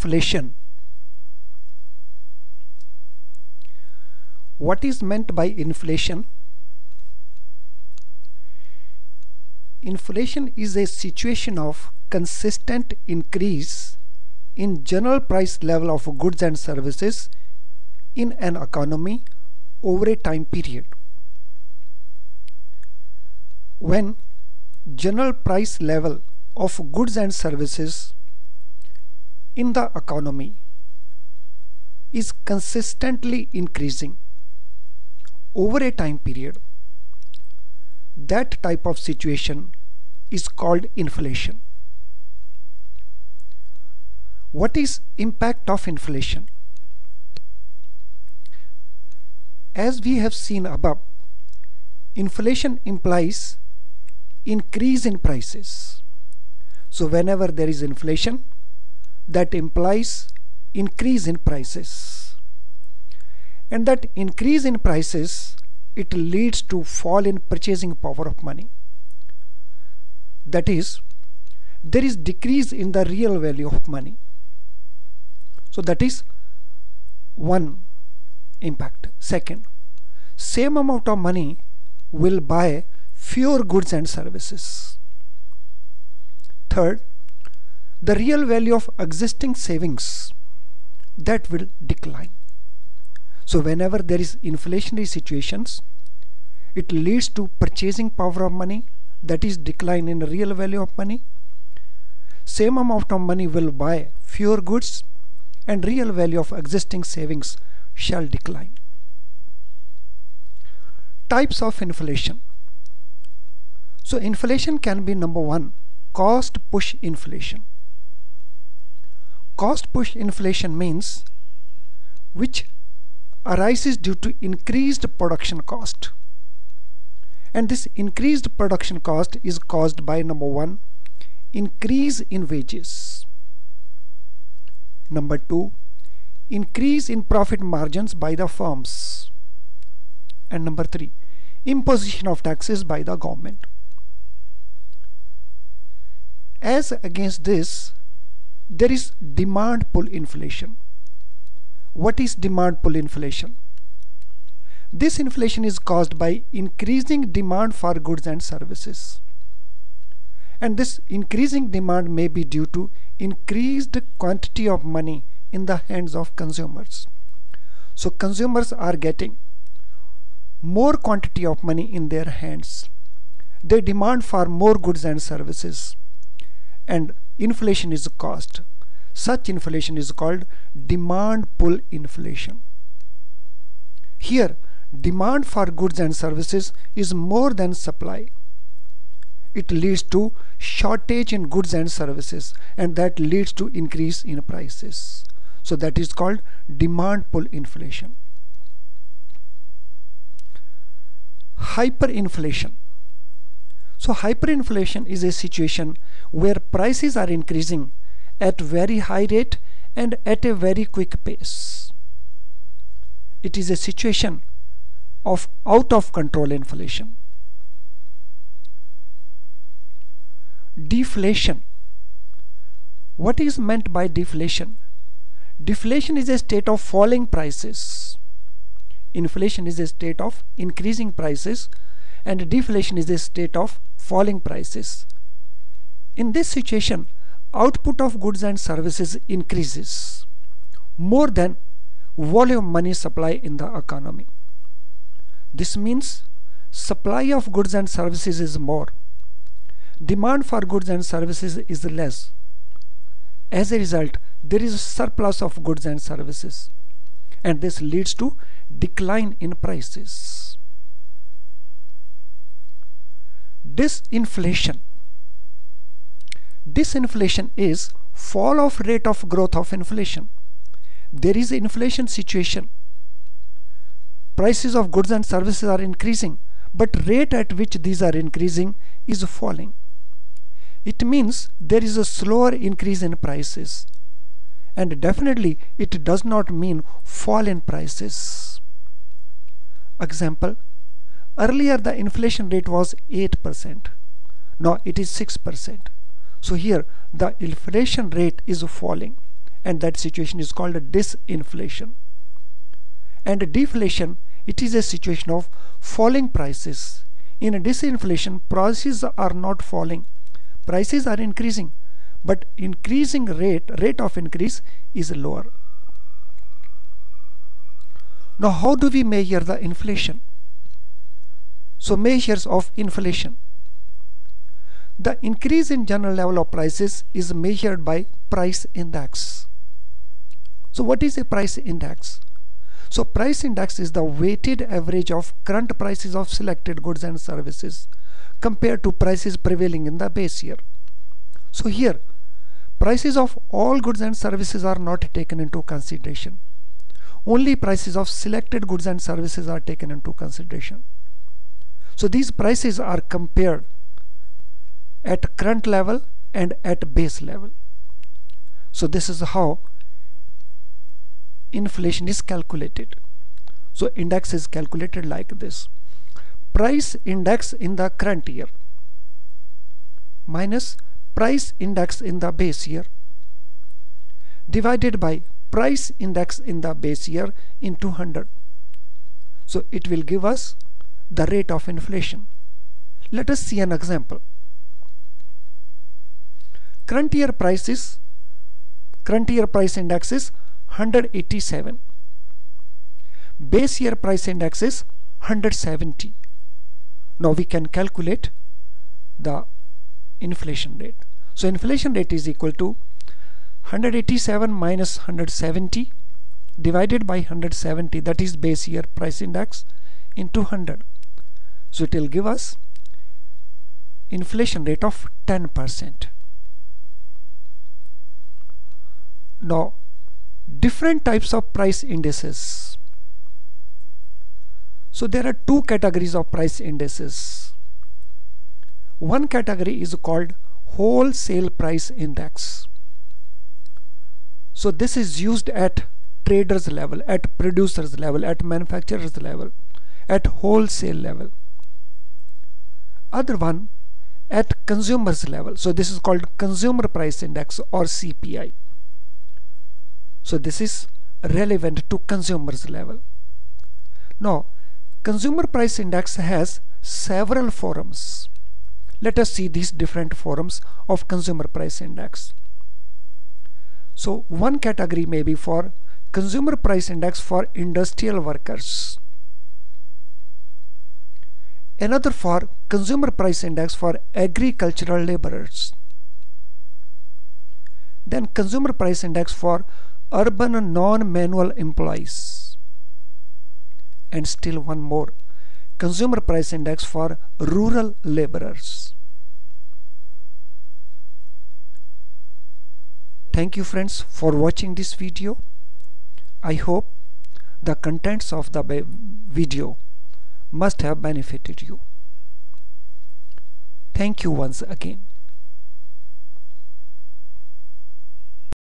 inflation. What is meant by inflation? Inflation is a situation of consistent increase in general price level of goods and services in an economy over a time period. When general price level of goods and services in the economy is consistently increasing over a time period, that type of situation is called inflation. What is impact of inflation? As we have seen above, inflation implies increase in prices. So whenever there is inflation, that implies increase in prices. And that increase in prices, it leads to fall in purchasing power of money. That is, there is decrease in the real value of money. So that is one impact. Second, same amount of money will buy fewer goods and services. Third, the real value of existing savings, that will decline. So whenever there is inflationary situations, it leads to purchasing power of money, that is decline in real value of money. Same amount of money will buy fewer goods and real value of existing savings shall decline. Types of inflation. So inflation can be number one, cost push inflation. Cost push inflation means which arises due to increased production cost. And this increased production cost is caused by number one, increase in wages. Number two, increase in profit margins by the firms. And number three, imposition of taxes by the government. As against this, there is demand pull inflation. What is demand pull inflation? This inflation is caused by increasing demand for goods and services. And this increasing demand may be due to increased quantity of money in the hands of consumers. So consumers are getting more quantity of money in their hands. They demand for more goods and services, and inflation is caused. Such inflation is called demand pull inflation. Here, demand for goods and services is more than supply. It leads to shortage in goods and services, and that leads to increase in prices. So that is called demand pull inflation. Hyperinflation. So hyperinflation is a situation where prices are increasing at very high rate and at a very quick pace. It is a situation of out of control inflation. Deflation. What is meant by deflation? Deflation is a state of falling prices. Inflation is a state of increasing prices, and deflation is a state of falling prices. In this situation, output of goods and services increases more than volume money supply in the economy. This means supply of goods and services is more. Demand for goods and services is less. As a result, there is a surplus of goods and services, and this leads to decline in prices. Disinflation. Disinflation is fall of rate of growth of inflation. There is an inflation situation. Prices of goods and services are increasing, but rate at which these are increasing is falling. It means there is a slower increase in prices, and definitely it does not mean fall in prices. Example, earlier the inflation rate was 8%. Now it is 6%. So here the inflation rate is falling, and that situation is called a disinflation. And deflation, it is a situation of falling prices. In a disinflation, prices are not falling, prices are increasing, but increasing rate of increase is lower. Now how do we measure the inflation? So measures of inflation. The increase in general level of prices is measured by price index. So what is a price index? So price index is the weighted average of current prices of selected goods and services compared to prices prevailing in the base year. So here, prices of all goods and services are not taken into consideration. Only prices of selected goods and services are taken into consideration. So these prices are compared at current level and at base level. So this is how inflation is calculated. So index is calculated like this: price index in the current year minus price index in the base year divided by price index in the base year into 100. So it will give us the rate of inflation. Let us see an example. Current year price index is 187. Base year price index is 170. Now we can calculate the inflation rate. So inflation rate is equal to 187 minus 170 divided by 170, that is base year price index, into 100. So it will give us inflation rate of 10%. Now different types of price indices. So there are two categories of price indices. One category is called wholesale price index. So this is used at traders level, at producers level, at manufacturers level, at wholesale level. Other one at consumers level. So this is called consumer price index or CPI. So this is relevant to consumers level. Now consumer price index has several forms. Let us see these different forms of consumer price index. So one category may be for consumer price index for industrial workers, another for consumer price index for agricultural laborers, then consumer price index for urban non-manual employees, and still one more, consumer price index for rural laborers. Thank you friends for watching this video. I hope the contents of the video must have benefited you. Thank you once again.